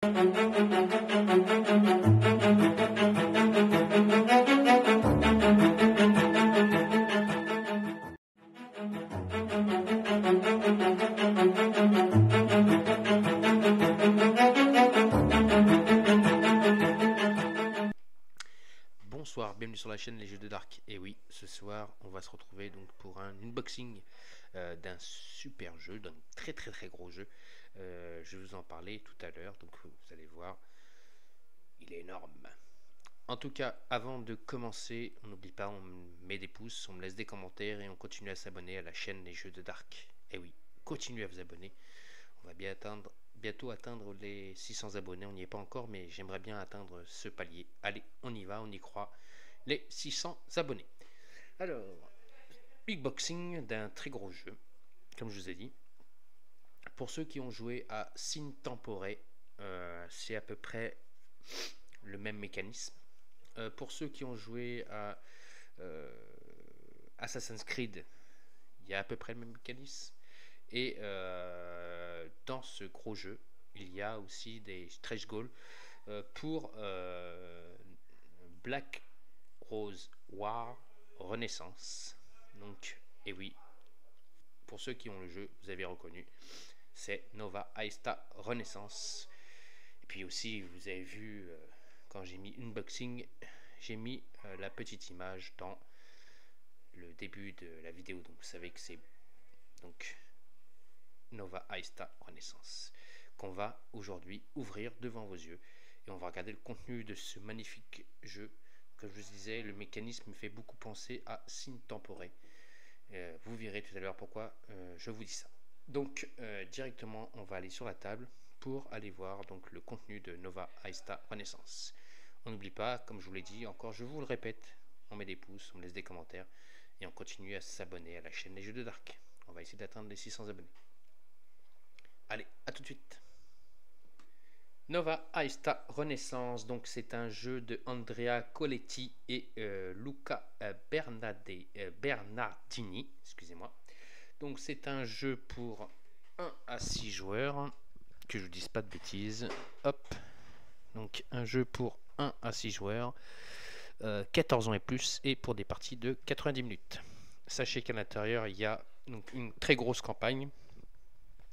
Bonsoir, bienvenue sur la chaîne Les Jeux de Dark. Et oui, ce soir, on va se retrouver donc pour un unboxing d'un super jeu, d'un très gros jeu. Je vais vous en parler tout à l'heure, donc vous allez voir, il est énorme. En tout cas, avant de commencer, on n'oublie pas, on met des pouces, on me laisse des commentaires et on continue à s'abonner à la chaîne Les Jeux de Dark. Et oui, continuez à vous abonner. On va bientôt atteindre les 600 abonnés. On n'y est pas encore, mais j'aimerais bien atteindre ce palier. Allez, on y va, on y croit. Les 600 abonnés. Alors, big boxing d'un très gros jeu, comme je vous ai dit. Pour ceux qui ont joué à Sin Tempore, c'est à peu près le même mécanisme. Pour ceux qui ont joué à Assassin's Creed, il y a à peu près le même mécanisme. Et dans ce gros jeu, il y a aussi des stretch goals pour Black Rose War Renaissance. Donc, et oui, pour ceux qui ont le jeu, vous avez reconnu, c'est Nova Aista Renaissance. Et puis aussi, vous avez vu, quand j'ai mis unboxing, j'ai mis la petite image dans le début de la vidéo. Donc, vous savez que c'est donc Nova Aista Renaissance qu'on va aujourd'hui ouvrir devant vos yeux. Et on va regarder le contenu de ce magnifique jeu. Comme je vous disais, le mécanisme me fait beaucoup penser à Sin Tempore. Vous verrez tout à l'heure pourquoi je vous dis ça. Donc directement, on va aller sur la table pour aller voir donc le contenu de Nova Aista Renaissance. On n'oublie pas, comme je vous l'ai dit, encore je vous le répète, on met des pouces, on laisse des commentaires et on continue à s'abonner à la chaîne Les Jeux de Dark. On va essayer d'atteindre les 600 abonnés. Allez, à tout de suite. Nova Aista Renaissance, donc c'est un jeu de Andrea Coletti et Luca Bernardini, excusez-moi. Donc c'est un jeu pour 1 à 6 joueurs, que je ne dise pas de bêtises. Hop, donc un jeu pour 1 à 6 joueurs, 14 ans et plus, et pour des parties de 90 minutes. Sachez qu'à l'intérieur, il y a donc une très grosse campagne.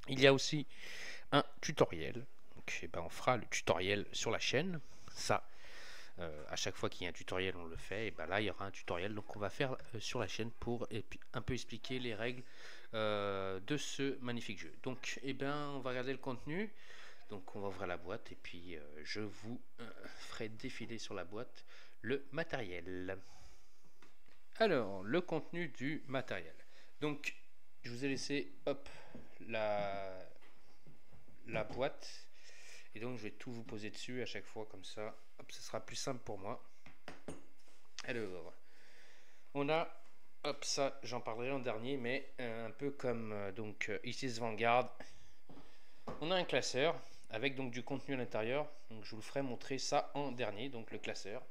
Il y a aussi un tutoriel. Donc, eh ben, on fera le tutoriel sur la chaîne. Ça, à chaque fois qu'il y a un tutoriel, on le fait. Et ben là, il y aura un tutoriel. Donc, on va faire sur la chaîne pour un peu expliquer les règles de ce magnifique jeu. Donc, eh ben, on va regarder le contenu. Donc, on va ouvrir la boîte et puis je vous ferai défiler sur la boîte le matériel. Alors, le contenu du matériel. Donc, je vous ai laissé, hop, la boîte. Et donc je vais tout vous poser dessus à chaque fois comme ça. Hop, ce sera plus simple pour moi. Alors, on a, hop, ça j'en parlerai en dernier, mais un peu comme donc ISIS Vanguard. On a un classeur avec donc du contenu à l'intérieur. Donc je vous le ferai montrer ça en dernier, donc le classeur.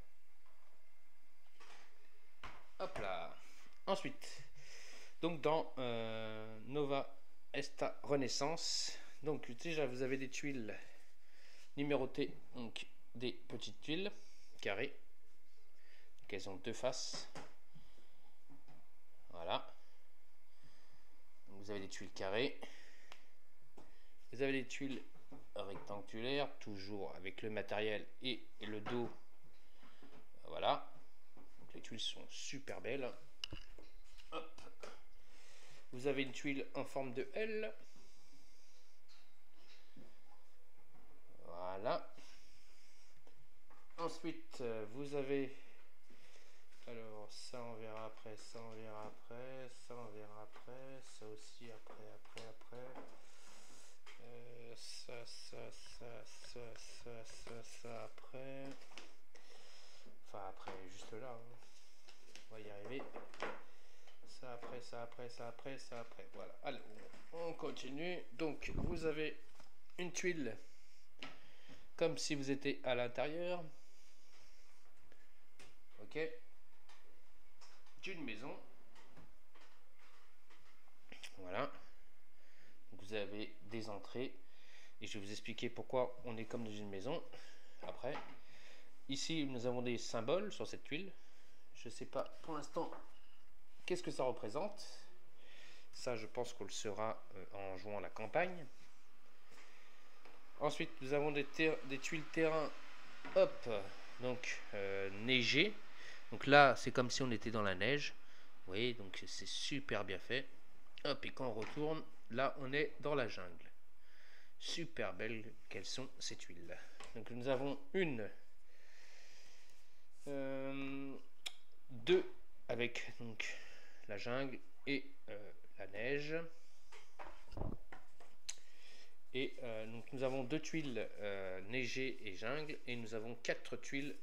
Hop là. Ensuite, donc dans Nova Aista Renaissance, donc déjà vous avez des tuiles numérotées, donc des petites tuiles carrées, donc elles ont deux faces. Voilà, donc vous avez des tuiles carrées, vous avez des tuiles rectangulaires, toujours avec le matériel et le dos. Voilà, donc les tuiles sont super belles. Hop. Vous avez une tuile en forme de L. Voilà. Ensuite, vous avez, alors ça on verra après, ça on verra après, ça on verra après, ça aussi après. Ça après. Enfin après, juste là. Hein. On va y arriver. Ça après. Voilà. Alors, on continue. Donc, vous avez une tuile comme si vous étiez à l'intérieur. Ok. D'une maison. Voilà. Vous avez des entrées Et je vais vous expliquer pourquoi on est comme dans une maison après. Ici, nous avons des symboles sur cette tuile. Je ne sais pas pour l'instant qu'est-ce que ça représente. Ça, je pense qu'on le saura en jouant à la campagne. Ensuite, nous avons des tuiles terrain, hop, donc neigées. Donc là, c'est comme si on était dans la neige. Vous voyez, donc c'est super bien fait. Hop, et quand on retourne, là, on est dans la jungle. Super belles qu'elles sont ces tuiles. Donc nous avons deux avec donc la jungle et la neige. Et donc nous avons deux tuiles neigées et jungle, et nous avons 4 tuiles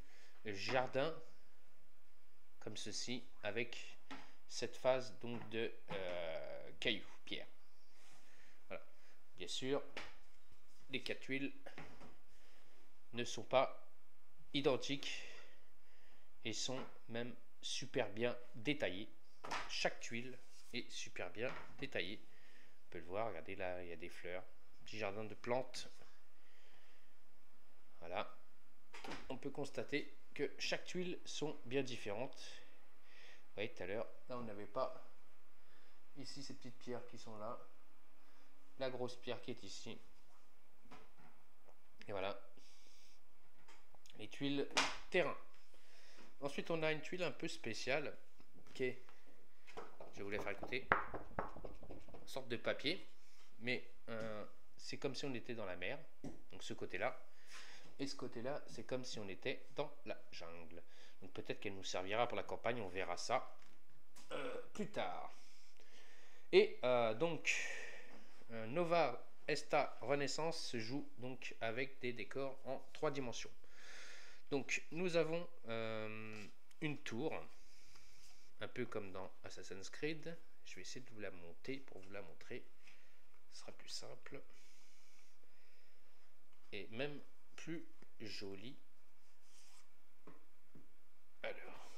jardin comme ceci, avec cette phase donc de cailloux, pierre. Voilà. Bien sûr, les 4 tuiles ne sont pas identiques et sont même super bien détaillées. Chaque tuile est super bien détaillée. On peut le voir, regardez là, il y a des fleurs, petit jardin de plantes. Voilà. On peut constater que chaque tuile sont bien différentes. Vous voyez, tout à l'heure, là on n'avait pas ici ces petites pierres qui sont là, la grosse pierre qui est ici, et voilà les tuiles terrain. Ensuite on a une tuile un peu spéciale qui est, je vais vous la faire écouter, une sorte de papier, mais c'est comme si on était dans la mer, donc ce côté là, et ce côté là c'est comme si on était dans la jungle. Donc peut-être qu'elle nous servira pour la campagne, on verra ça plus tard. Et donc Nova Esta Renaissance se joue donc avec des décors en 3 dimensions. Donc nous avons une tour, un peu comme dans Assassin's Creed. Je vais essayer de vous la monter pour vous la montrer, ce sera plus simple et même plus joli. Alors,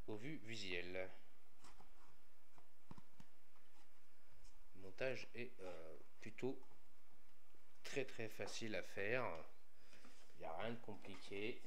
au vu visuel, le montage est plutôt très facile à faire, il n'y a rien de compliqué.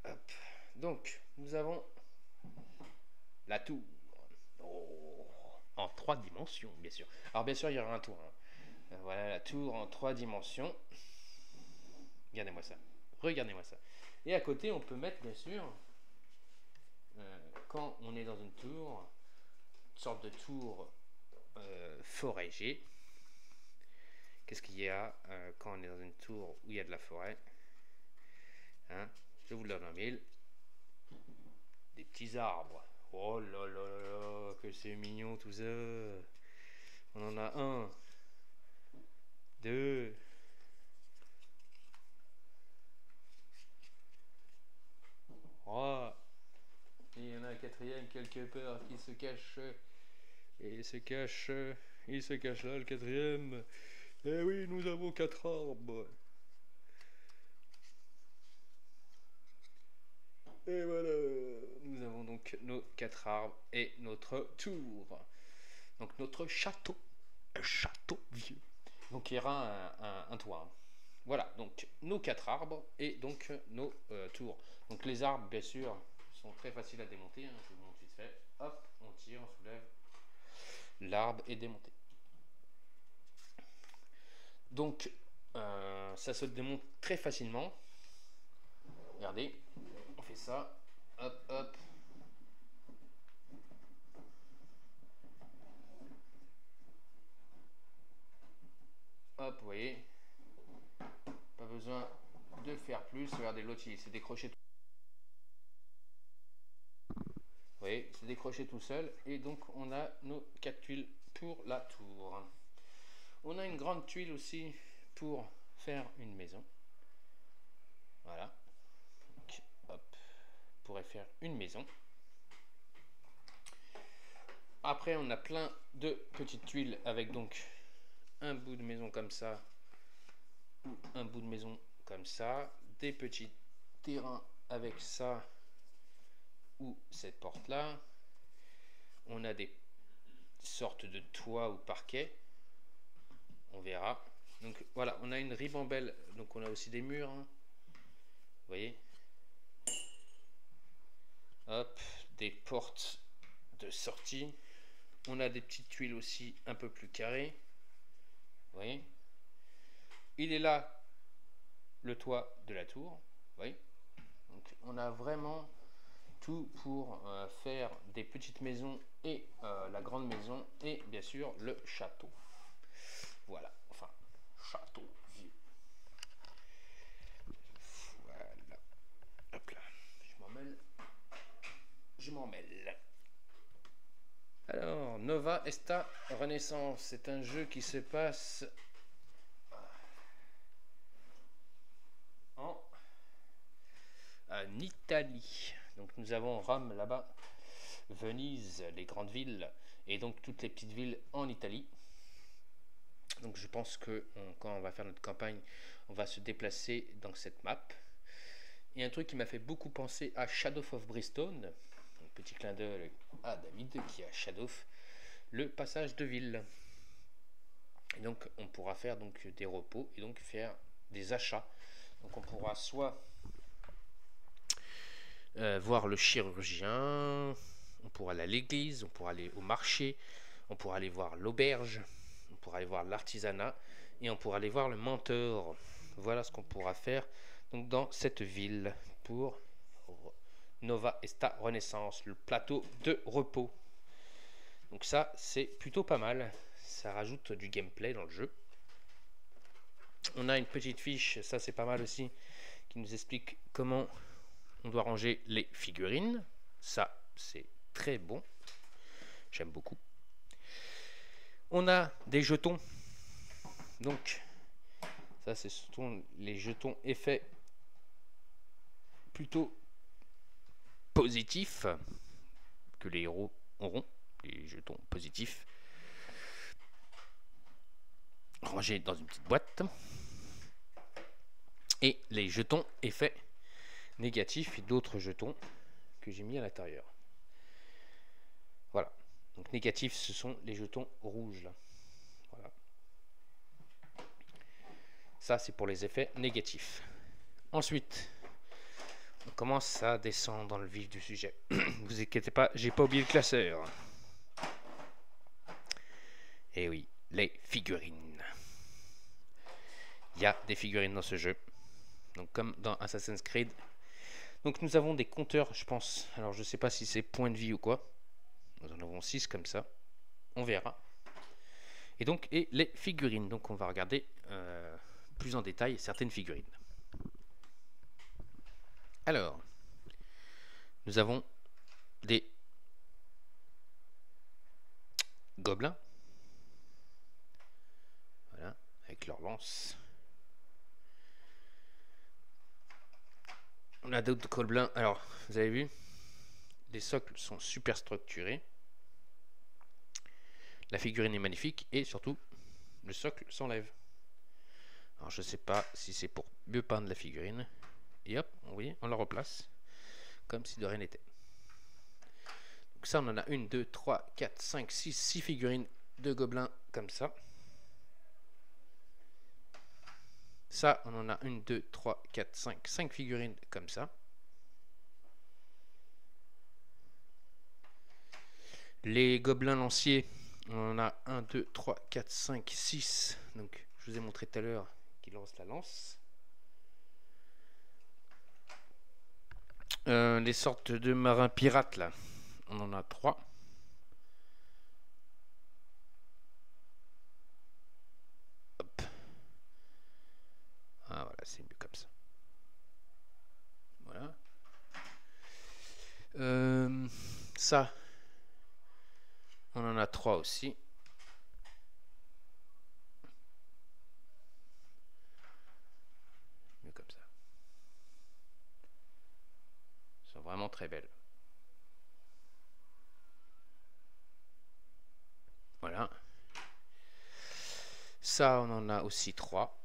Hop. Donc nous avons la tour en 3 dimensions, bien sûr. Alors bien sûr il y aura un tour, hein. Voilà la tour en 3 dimensions. Regardez-moi ça, regardez-moi ça. Et à côté on peut mettre bien sûr, quand on est dans une tour, une sorte de tour forêtée. Qu'est-ce qu'il y a quand on est dans une tour où il y a de la forêt, hein? Je vous le donne en mille. Des petits arbres. Oh là là là, que c'est mignon tout ça. On en a 1, 2, 3. Et il y en a un 4e quelque part qui se cache. Et il se cache là, le 4e. Eh oui, nous avons 4 arbres. Et voilà, nous avons donc nos 4 arbres et notre tour. Donc notre château, un château vieux. Donc il y aura un toit. Voilà, donc nos 4 arbres et donc nos tours. Donc les arbres, bien sûr, sont très faciles à démonter, hein. Je vous montre vite fait. Hop, on tire, on soulève. L'arbre est démonté. Donc ça se démonte très facilement. Regardez, on fait ça. Hop, hop. Hop, vous voyez. Pas besoin de faire plus. Regardez, l'autre il s'est décroché. Vous voyez, c'est décrocher tout seul. Et donc on a nos 4 tuiles pour la tour. On a une grande tuile aussi pour faire une maison. Voilà. Donc, hop, on pourrait faire une maison. Après on a plein de petites tuiles avec donc un bout de maison comme ça ou un bout de maison comme ça, des petits terrains avec ça ou cette porte là. On a des sortes de toits ou parquets, on verra. Donc voilà, on a une ribambelle, donc on a aussi des murs, hein. Vous voyez, hop, des portes de sortie. On a des petites tuiles aussi un peu plus carrées, vous voyez. Il est là le toit de la tour, vous voyez. Donc on a vraiment tout pour faire des petites maisons et la grande maison et bien sûr le château. Voilà, enfin château vieux. Voilà, hop là, je m'en mêle. Alors, Nova Esta Renaissance, c'est un jeu qui se passe en Italie. Donc nous avons Rome là-bas, Venise, les grandes villes, et donc toutes les petites villes en Italie. Donc je pense que quand on va faire notre campagne, on va se déplacer dans cette map. Et un truc qui m'a fait beaucoup penser à Shadow of Brimstone, un petit clin d'œil à David qui a Shadow, le passage de ville. Et donc on pourra faire donc des repos et donc faire des achats. Donc on pourra soit voir le chirurgien, on pourra aller à l'église, on pourra aller au marché, on pourra aller voir l'auberge, on pourra aller voir l'artisanat et on pourra aller voir le mentor. Voilà ce qu'on pourra faire donc dans cette ville pour Nova Esta Renaissance, le plateau de repos. Donc ça c'est plutôt pas mal, ça rajoute du gameplay dans le jeu. On a une petite fiche, ça c'est pas mal aussi, qui nous explique comment on doit ranger les figurines. Ça c'est très bon, j'aime beaucoup. On a des jetons, donc ça ce sont les jetons effets plutôt positifs que les héros auront, les jetons positifs rangés dans une petite boîte, et les jetons effets négatifs et d'autres jetons que j'ai mis à l'intérieur. Voilà, donc négatifs ce sont les jetons rouges là. Voilà, ça c'est pour les effets négatifs. Ensuite on commence à descendre dans le vif du sujet. Vous inquiétez pas, j'ai pas oublié le classeur. Et oui, les figurines. Il y a des figurines dans ce jeu, donc comme dans Assassin's Creed. Donc nous avons des compteurs, je pense. Alors je sais pas si c'est points de vie ou quoi. Nous en avons 6 comme ça. On verra. Et donc et les figurines. Donc on va regarder plus en détail certaines figurines. Alors, nous avons des gobelins. Voilà, avec leur lance. On a d'autres gobelins. Alors, vous avez vu, les socles sont super structurés. La figurine est magnifique et surtout, le socle s'enlève. Alors, je sais pas si c'est pour mieux peindre la figurine. Et hop, vous voyez, on la replace comme si de rien n'était. Donc ça, on en a 1, 2, 3, 4, 5, 6 figurines de gobelins comme ça. Ça, on en a 1, 2, 3, 4, 5 figurines comme ça. Les gobelins lanciers, on en a 1, 2, 3, 4, 5, 6. Donc, je vous ai montré tout à l'heure qui lance la lance. Les sortes de marins pirates, là, on en a 3. Hop. Ah, voilà, c'est mieux comme ça. Voilà. Ça, 3 aussi. Mieux comme ça. Elles sont vraiment très belles. Voilà. Ça, on en a aussi 3.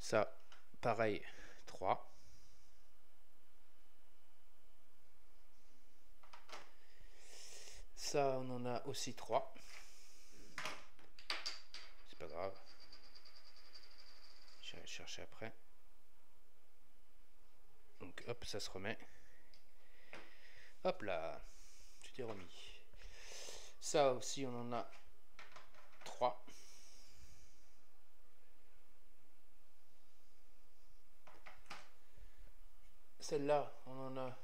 Ça, pareil, 3. Ça, on en a aussi 3. C'est pas grave. J'irai le chercher après. Donc, hop, ça se remet. Hop là, tout est remis. Ça aussi, on en a 3. Celle-là, on en a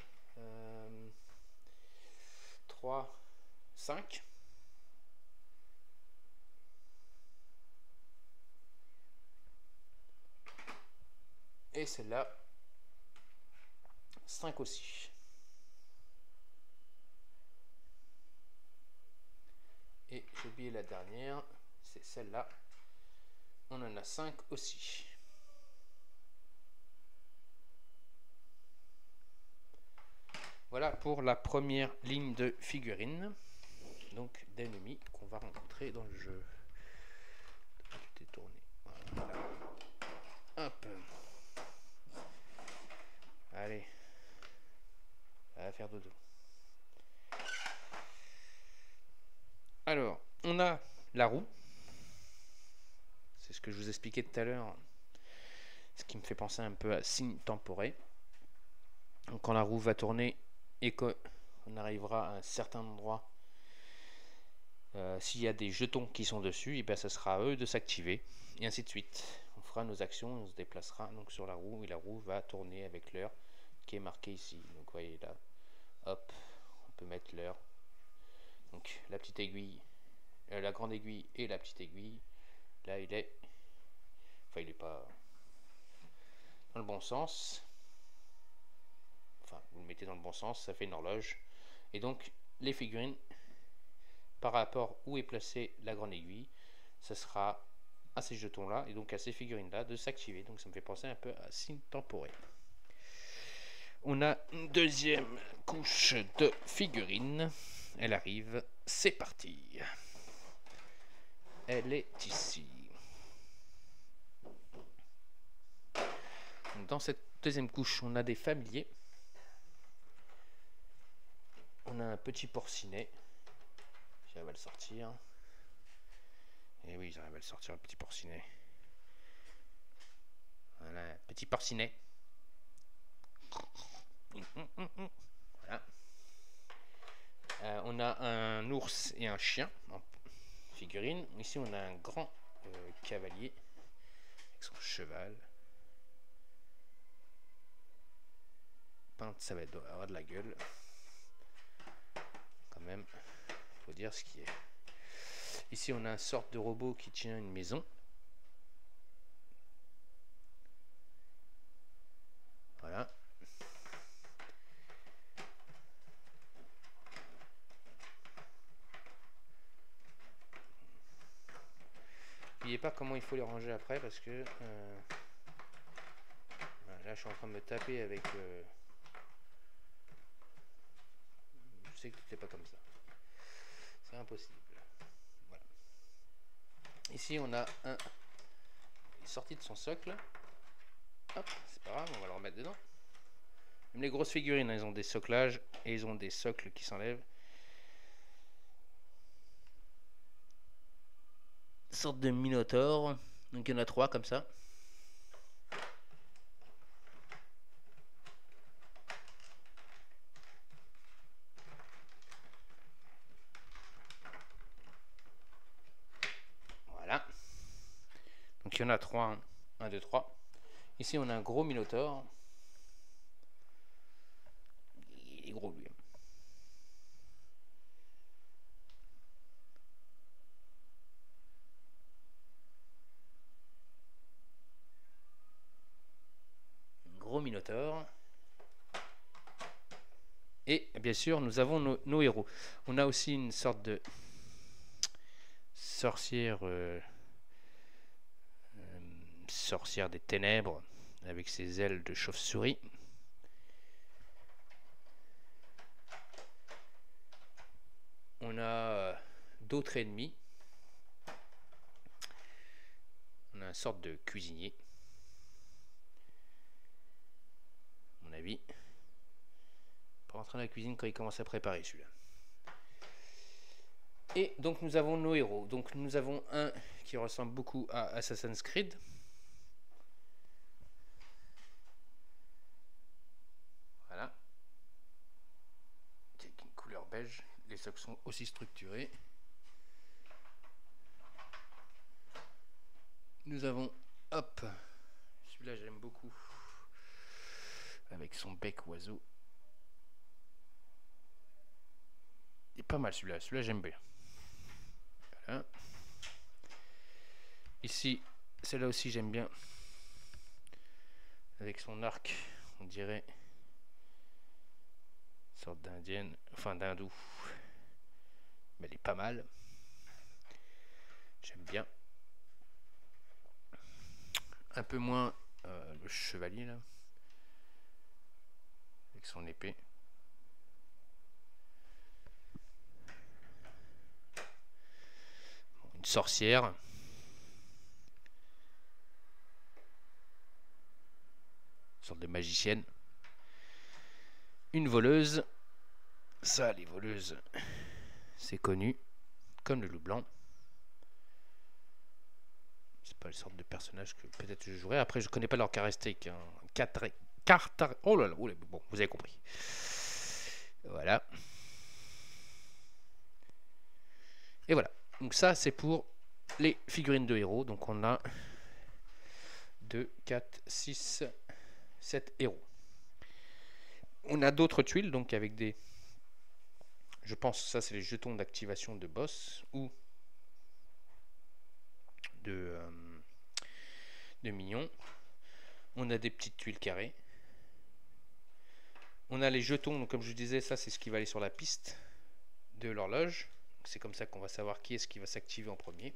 3, 5. Et celle-là, 5 aussi. Et j'ai oublié la dernière, c'est celle-là. On en a 5 aussi. Voilà pour la première ligne de figurines, donc d'ennemis qu'on va rencontrer dans le jeu. Tout est tourné. Voilà. Hop. Allez. Ça va faire dodo. Alors, on a la roue. C'est ce que je vous expliquais tout à l'heure. Ce qui me fait penser un peu à signe temporé. Donc quand la roue va tourner et qu'on arrivera à un certain endroit, s'il y a des jetons qui sont dessus, et bien ça sera à eux de s'activer, et ainsi de suite. On fera nos actions, on se déplacera donc sur la roue, et la roue va tourner avec l'heure qui est marquée ici. Donc vous voyez là, hop, on peut mettre l'heure. Donc la petite aiguille, la grande aiguille et la petite aiguille, là il est, enfin il n'est pas dans le bon sens. Enfin, vous le mettez dans le bon sens, ça fait une horloge. Et donc, les figurines, par rapport où est placée la grande aiguille, ça sera à ces jetons-là, et donc à ces figurines-là, de s'activer. Donc ça me fait penser un peu à signe temporel. On a une deuxième couche de figurines. Elle arrive, c'est parti. Elle est ici. Dans cette deuxième couche, on a des familiers. On a un petit porcinet. J'arrive à le sortir. Et oui, j'arrive à le sortir, le petit porcinet. Voilà, petit porcinet. Voilà. On a un ours et un chien en figurine. Ici, on a un grand cavalier avec son cheval. Peinte, ça va avoir de la gueule. Quand même, faut dire ce qui est. Ici, on a une sorte de robot qui tient une maison. Voilà. N'oubliez pas comment il faut les ranger après parce que là, je suis en train de me taper avec. Je sais que tout n'est pas comme ça. C'est impossible. Voilà. Ici, on a un. Il est sorti de son socle. Hop, c'est pas grave, on va le remettre dedans. Même les grosses figurines, elles ont des soclages et ils ont des socles qui s'enlèvent. Une sorte de minotaure. Donc il y en a 3 comme ça. Voilà. Donc il y en a 3. 1, 2, 3. Ici on a un gros minotaure. Il est gros lui. Et bien sûr, nous avons nos héros. On a aussi une sorte de sorcière, sorcière des ténèbres, avec ses ailes de chauve-souris. On a d'autres ennemis. On a une sorte de cuisinier, à mon avis. Pas rentrer dans la cuisine quand il commence à préparer celui-là. Et donc nous avons nos héros. Donc nous avons un qui ressemble beaucoup à Assassin's Creed. Voilà. Avec une couleur beige. Les socles sont aussi structurés. Nous avons, hop, celui-là j'aime beaucoup. Avec son bec oiseau. Il est pas mal celui-là. Celui-là j'aime bien. Voilà. Ici, celle-là aussi j'aime bien. Avec son arc, on dirait une sorte d'indienne, enfin d'hindou. Mais elle est pas mal. J'aime bien. Un peu moins le chevalier là. Avec son épée. Une sorcière. Une sorte de magicienne. Une voleuse. Ça, les voleuses, c'est connu. Comme le loup blanc. C'est pas le sorte de personnage que peut-être je jouerai. Après, je connais pas leur caractéristique. Oh là là, bon, vous avez compris. Voilà. Et voilà. Donc ça, c'est pour les figurines de héros. Donc on a 2, 4, 6, 7 héros. On a d'autres tuiles, donc avec des... Je pense que ça, c'est les jetons d'activation de boss ou de minions. On a des petites tuiles carrées. On a les jetons, donc comme je disais, ça c'est ce qui va aller sur la piste de l'horloge. C'est comme ça qu'on va savoir qui est-ce qui va s'activer en premier.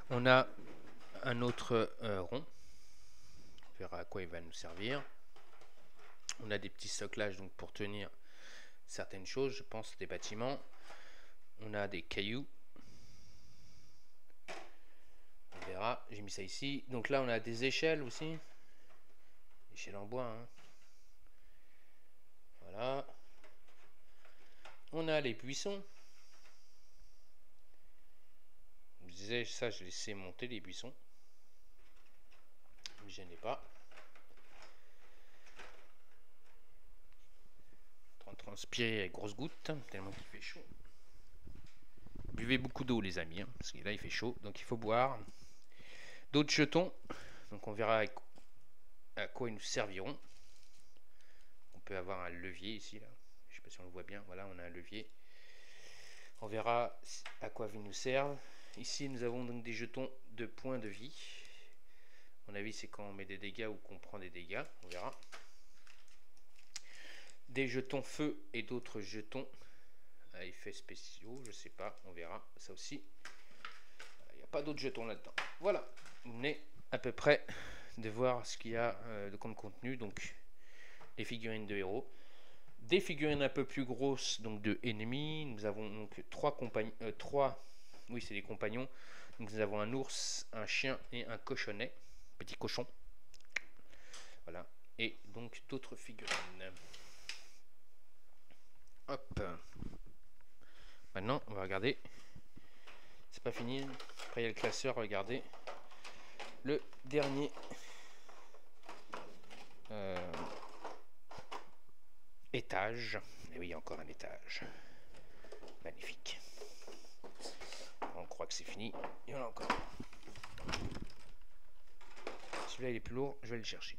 On a un autre rond. On verra à quoi il va nous servir. On a des petits soclages donc pour tenir certaines choses, je pense des bâtiments. On a des cailloux. On verra, j'ai mis ça ici. Donc là on a des échelles aussi. Échelles en bois. Hein. Voilà. On a les buissons. Je disais ça, je laissais monter les buissons. Ne me gênez pas. En train de transpirer avec grosses gouttes, tellement qu'il fait chaud. Buvez beaucoup d'eau les amis, hein, parce que là il fait chaud, donc il faut boire. D'autres jetons, donc on verra à quoi ils nous serviront. On peut avoir un levier ici, là. Je sais pas si on le voit bien, voilà on a un levier. On verra à quoi ils nous servent. Ici nous avons donc des jetons de points de vie. À mon avis c'est quand on met des dégâts ou qu'on prend des dégâts, on verra. Des jetons feu et d'autres jetons à effets spéciaux, je sais pas, on verra ça aussi. Il n'y a pas d'autres jetons là-dedans. Voilà, on est à peu près de voir ce qu'il y a de comme contenu. Donc les figurines de héros, des figurines un peu plus grosses donc de ennemis. Nous avons donc trois compagnons, oui c'est des compagnons. Donc nous avons un ours, un chien et un cochonnet, petit cochon. Voilà, et donc d'autres figurines. Hop. Maintenant on va regarder. C'est pas fini. Après il y a le classeur. Regardez le dernier étage. Et oui, il y a encore un étage. Magnifique. On croit que c'est fini. Il y en a encore. Celui-là il est plus lourd. Je vais le chercher.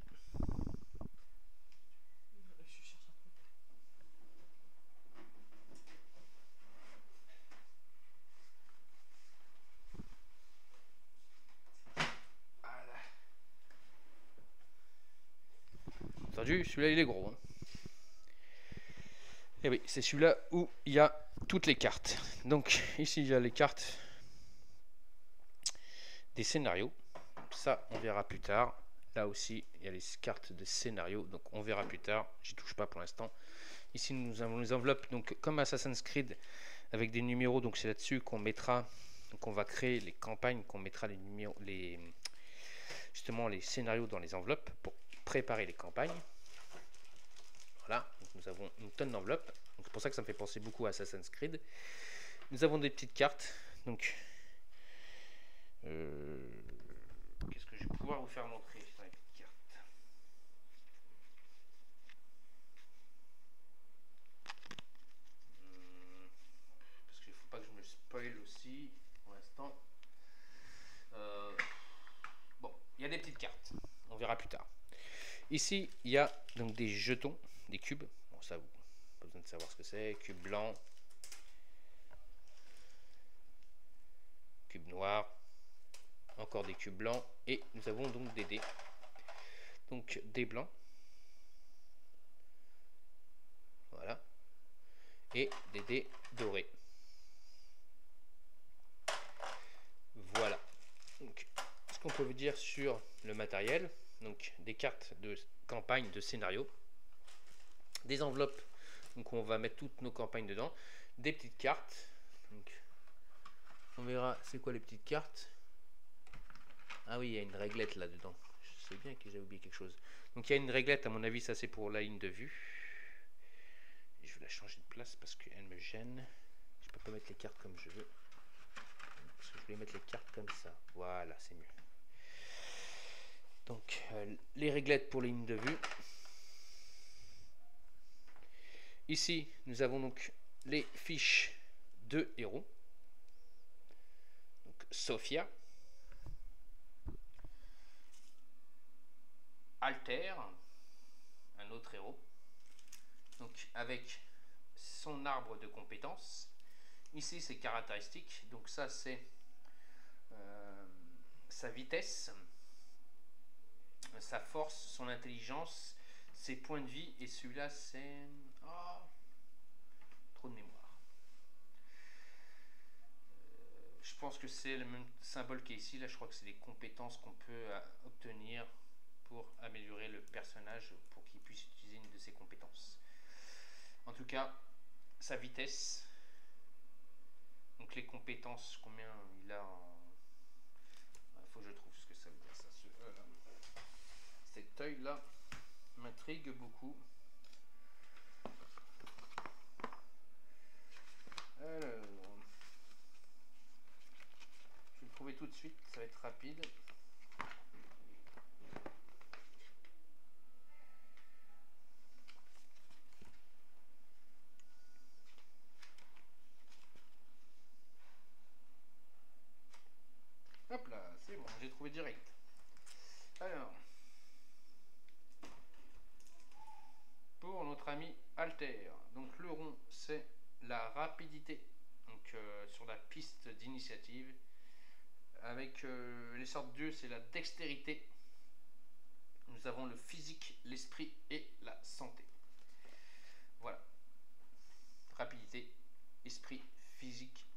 entendu, celui-là il est gros. Hein. Et oui, c'est celui-là où il y a toutes les cartes. Donc ici il y a les cartes des scénarios. Ça on verra plus tard. Là aussi il y a les cartes de scénario. Donc on verra plus tard. J'y touche pas pour l'instant. Ici nous avons les enveloppes. Donc comme Assassin's Creed avec des numéros. Donc c'est là-dessus qu'on mettra. Donc on va créer les campagnes, qu'on mettra les numéros, justement les scénarios dans les enveloppes pour préparer les campagnes. Voilà, donc nous avons une tonne d'enveloppes. C'est pour ça que ça me fait penser beaucoup à Assassin's Creed. Nous avons des petites cartes. Donc, qu'est-ce que je vais pouvoir vous faire montrer dans les petites cartes? Parce qu'il ne faut pas que je me spoil aussi pour l'instant. Bon, il y a des petites cartes. On verra plus tard. Ici, il y a donc des jetons, des cubes. Bon, ça, vous pas besoin de savoir ce que c'est. Cube blanc, cube noir, encore des cubes blancs. Et nous avons donc des dés. Donc des blancs. Voilà. Et des dés dorés. Voilà. Donc, ce qu'on peut vous dire sur le matériel. Donc des cartes de campagne, de scénario. Des enveloppes. Donc on va mettre toutes nos campagnes dedans. Des petites cartes. Donc, on verra c'est quoi les petites cartes. Ah oui, il y a une réglette là-dedans. Je sais bien que j'ai oublié quelque chose. Donc il y a une réglette, à mon avis, ça c'est pour la ligne de vue. Et je vais la changer de place parce qu'elle me gêne. Je peux pas mettre les cartes comme je veux. Parce que je voulais mettre les cartes comme ça. Voilà, c'est mieux. Donc les réglettes pour les lignes de vue. Ici, nous avons donc les fiches de héros. Donc Sophia. Alter, un autre héros, donc avec son arbre de compétences. Ici ses caractéristiques, donc ça c'est sa vitesse, sa force, son intelligence, ses points de vie, et celui-là c'est trop de mémoire. Je pense que c'est le même symbole qui est ici. Là je crois que c'est les compétences qu'on peut obtenir pour améliorer le personnage, pour qu'il puisse utiliser une de ses compétences. En tout cas, sa vitesse, donc les compétences, combien il a en... Il faut que je trouve ce que ça veut dire ça. Cet œil là m'intrigue beaucoup. Alors, je vais le trouver tout de suite, ça va être rapide. Hop là, c'est bon, j'ai trouvé direct. Alors, pour notre ami Alter, donc le rond c'est la rapidité, donc sur la piste d'initiative. Avec les sortes d'yeux, c'est la dextérité. Nous avons le physique, l'esprit et la santé. Voilà. Rapidité, esprit, physique,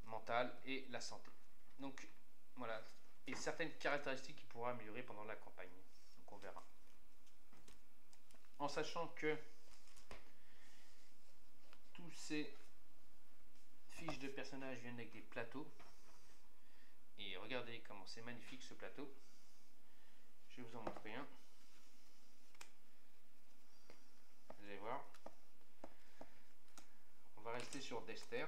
mental et la santé. Donc voilà. Et certaines caractéristiques qu'il pourra améliorer pendant la campagne. Donc on verra. En sachant que tous ces fiches de personnages viennent avec des plateaux. Et regardez comment c'est magnifique ce plateau. Je vais vous en montrer un. Vous allez voir. On va rester sur Dexter.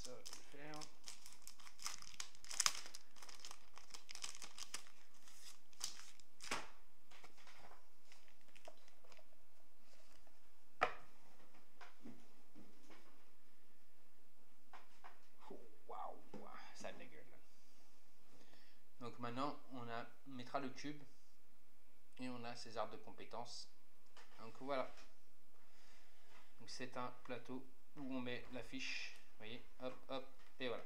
ça, je vais le faire. Waouh, ça a de la gueule. Donc maintenant, on mettra le cube et on a ces arbres de compétences. Donc voilà. Donc c'est un plateau où on met la fiche. Vous voyez, hop, hop, et voilà.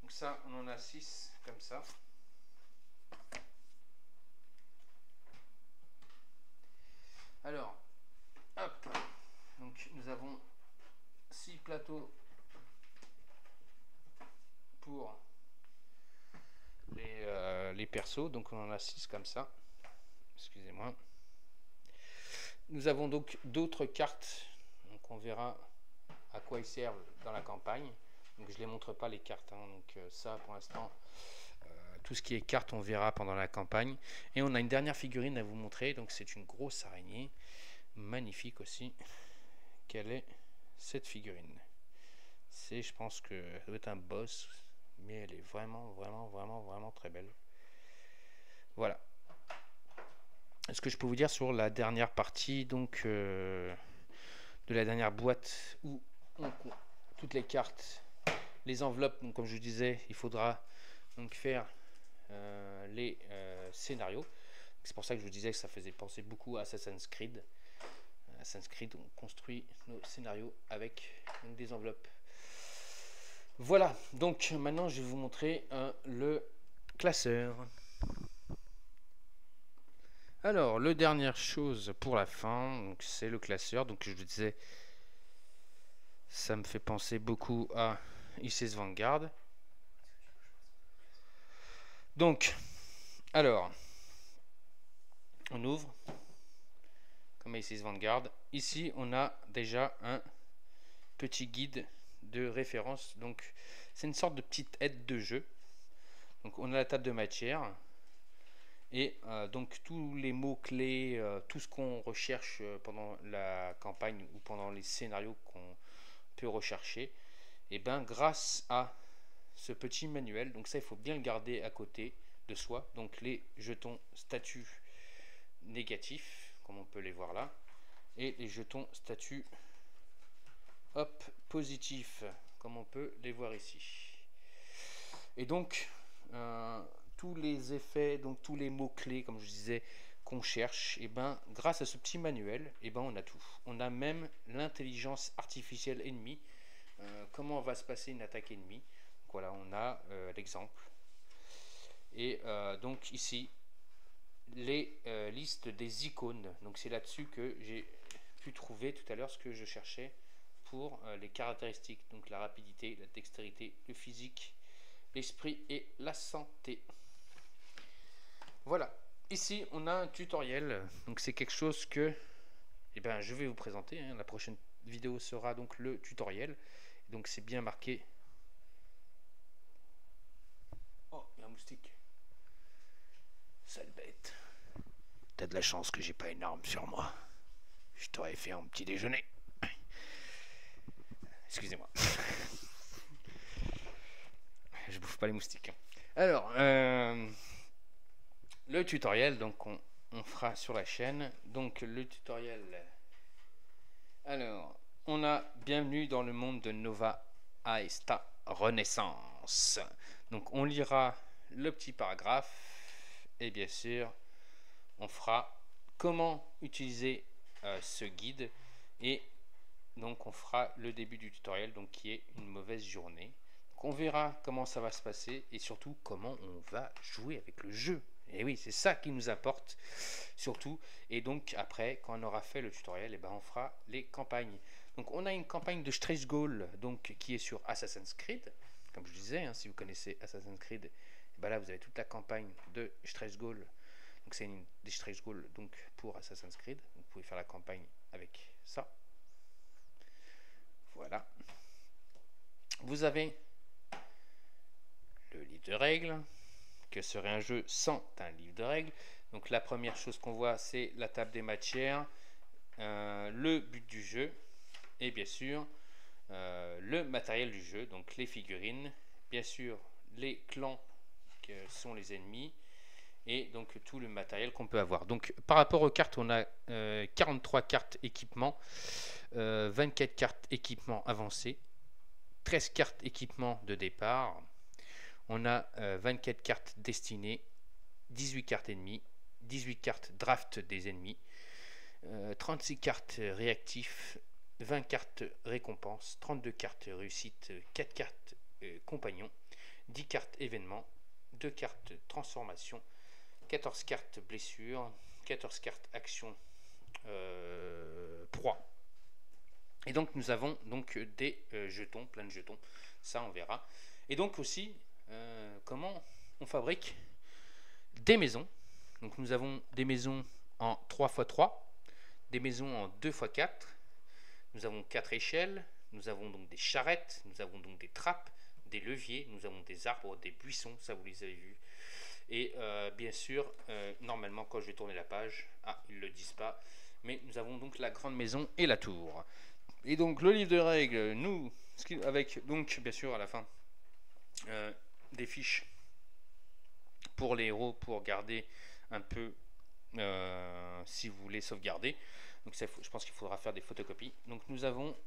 Donc ça, on en a 6 comme ça. Alors, hop. Donc nous avons 6 plateaux pour les persos. Donc on en a 6 comme ça. Excusez-moi. Nous avons donc d'autres cartes. Donc on verra à quoi ils servent dans la campagne. Donc je ne les montre pas les cartes. Hein. Donc ça pour l'instant, tout ce qui est cartes on verra pendant la campagne. Et on a une dernière figurine à vous montrer. Donc c'est une grosse araignée. Magnifique aussi. Quelle est cette figurine? C'est, je pense que ça doit être un boss. Mais elle est vraiment très belle. Voilà. Ce que je peux vous dire sur la dernière partie donc de la dernière boîte où on toutes les cartes, les enveloppes, donc comme je vous disais, il faudra donc faire les scénarios. C'est pour ça que je vous disais que ça faisait penser beaucoup à Assassin's Creed. Assassin's Creed, on construit nos scénarios avec donc, des enveloppes. Voilà, donc maintenant je vais vous montrer le classeur. Alors, la dernière chose pour la fin, c'est le classeur. Donc, je vous disais, ça me fait penser beaucoup à ICS Vanguard. Donc, alors, on ouvre comme ICS Vanguard. Ici, on a déjà un petit guide de référence. Donc, c'est une sorte de petite aide de jeu. Donc, on a la table de matière. Et donc tous les mots-clés, tout ce qu'on recherche pendant la campagne ou pendant les scénarios qu'on peut rechercher, et ben grâce à ce petit manuel, donc ça il faut bien le garder à côté de soi, donc les jetons statut négatifs, comme on peut les voir là, et les jetons statut hop, positifs, comme on peut les voir ici. Et donc tous les effets, donc tous les mots-clés, comme je disais, qu'on cherche, et ben, grâce à ce petit manuel, et ben, on a tout. On a même l'intelligence artificielle ennemie, comment va se passer une attaque ennemie. Donc, voilà, on a l'exemple. Et donc ici, les listes des icônes. Donc c'est là-dessus que j'ai pu trouver tout à l'heure ce que je cherchais pour les caractéristiques. Donc la rapidité, la dextérité, le physique, l'esprit et la santé. Voilà, ici on a un tutoriel, donc c'est quelque chose que je vais vous présenter, hein. La prochaine vidéo sera donc le tutoriel, donc c'est bien marqué. Oh, il y a un moustique. Sale bête. T'as de la chance que j'ai pas une arme sur moi. Je t'aurais fait un petit déjeuner. Excusez-moi. Je bouffe pas les moustiques. Alors, le tutoriel, donc on fera sur la chaîne. Donc le tutoriel. Alors, on a bienvenue dans le monde de Nova Aesta Renaissance. Donc on lira le petit paragraphe et bien sûr on fera comment utiliser ce guide et donc on fera le début du tutoriel, donc qui est une mauvaise journée. Donc on verra comment ça va se passer et surtout comment on va jouer avec le jeu. Et oui, c'est ça qui nous apporte surtout. Et donc après, quand on aura fait le tutoriel, et ben on fera les campagnes. Donc on a une campagne de stretch goal donc qui est sur Assassin's Creed. Comme je disais, hein, si vous connaissez Assassin's Creed, et ben là vous avez toute la campagne de stretch goal. Donc c'est des stretch goals donc pour Assassin's Creed. Donc, vous pouvez faire la campagne avec ça. Voilà. Vous avez le livre de règles. Que serait un jeu sans un livre de règles? Donc la première chose qu'on voit, c'est la table des matières, le but du jeu et bien sûr le matériel du jeu, donc les figurines, bien sûr les clans qui sont les ennemis, et donc tout le matériel qu'on peut avoir. Donc par rapport aux cartes, on a 43 cartes équipement, 24 cartes équipement avancé, 13 cartes équipement de départ, on a 24 cartes destinées, 18 cartes ennemies, 18 cartes draft des ennemis, 36 cartes réactifs, 20 cartes récompenses, 32 cartes réussite, 4 cartes compagnons, 10 cartes événements, 2 cartes transformation, 14 cartes blessures, 14 cartes action proie. Et donc nous avons donc des jetons, plein de jetons, ça on verra. Et donc aussi comment on fabrique des maisons. Donc nous avons des maisons en 3x3, des maisons en 2x4, nous avons 4 échelles, nous avons donc des charrettes, nous avons donc des trappes, des leviers, nous avons des arbres, des buissons, ça vous les avez vus. Et bien sûr, normalement quand je vais tourner la page, ils ne le disent pas, mais nous avons donc la grande maison et la tour. Et donc le livre de règles, nous, avec donc bien sûr à la fin des fiches pour les héros, pour garder un peu si vous voulez sauvegarder. Donc ça, je pense qu'il faudra faire des photocopies. Donc nous avons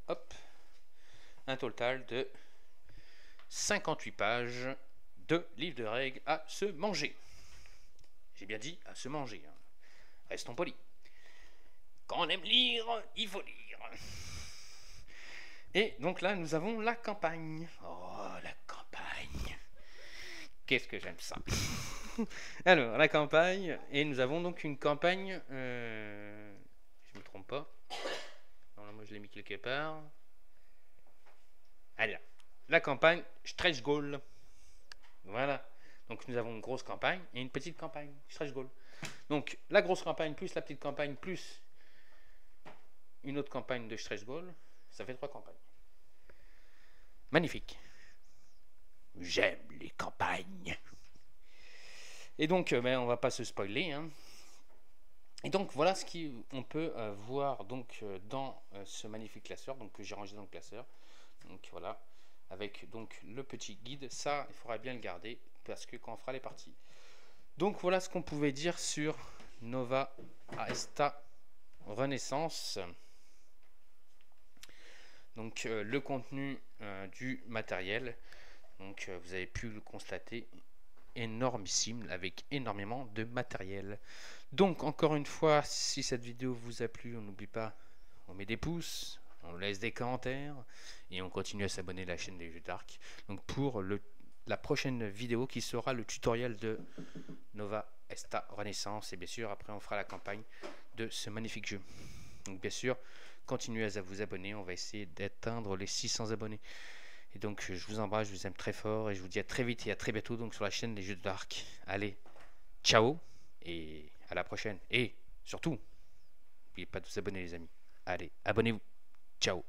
un total de 58 pages de livre de règles à se manger. J'ai bien dit à se manger, hein. Restons polis. Quand on aime lire, il faut lire. Et donc là, nous avons la campagne. Oh, la campagne. Qu'est-ce que j'aime ça. Alors, la campagne. Et nous avons donc une campagne... je ne me trompe pas. Non, là, moi, je l'ai mis quelque part. Allez, là. La campagne Stretch Goal. Voilà. Donc, nous avons une grosse campagne et une petite campagne Stretch Goal. Donc, la grosse campagne plus la petite campagne plus une autre campagne de Stretch Goal. Ça fait 3 campagnes. Magnifique. J'aime les campagnes. Et donc, on va pas se spoiler. Hein. Et donc, voilà ce qu'on peut voir donc, dans ce magnifique classeur. Donc, que j'ai rangé dans le classeur. Donc, voilà. Avec donc le petit guide. Ça, il faudra bien le garder. Parce que quand on fera les parties. Donc, voilà ce qu'on pouvait dire sur Nova Aesta Renaissance. Donc le contenu du matériel, donc vous avez pu le constater, énormissime avec énormément de matériel. Donc encore une fois, si cette vidéo vous a plu, on n'oublie pas, on met des pouces, on laisse des commentaires et on continue à s'abonner à la chaîne des Jeux d'Arc. Donc pour la prochaine vidéo qui sera le tutoriel de Nova Aesta Renaissance, et bien sûr après on fera la campagne de ce magnifique jeu. Donc bien sûr, continuez à vous abonner, on va essayer d'atteindre les 600 abonnés. Et donc je vous embrasse, je vous aime très fort et je vous dis à très vite et à très bientôt donc sur la chaîne des Jeux d'Arc. Allez, ciao et à la prochaine. Et surtout, n'oubliez pas de vous abonner les amis. Allez, abonnez-vous. Ciao.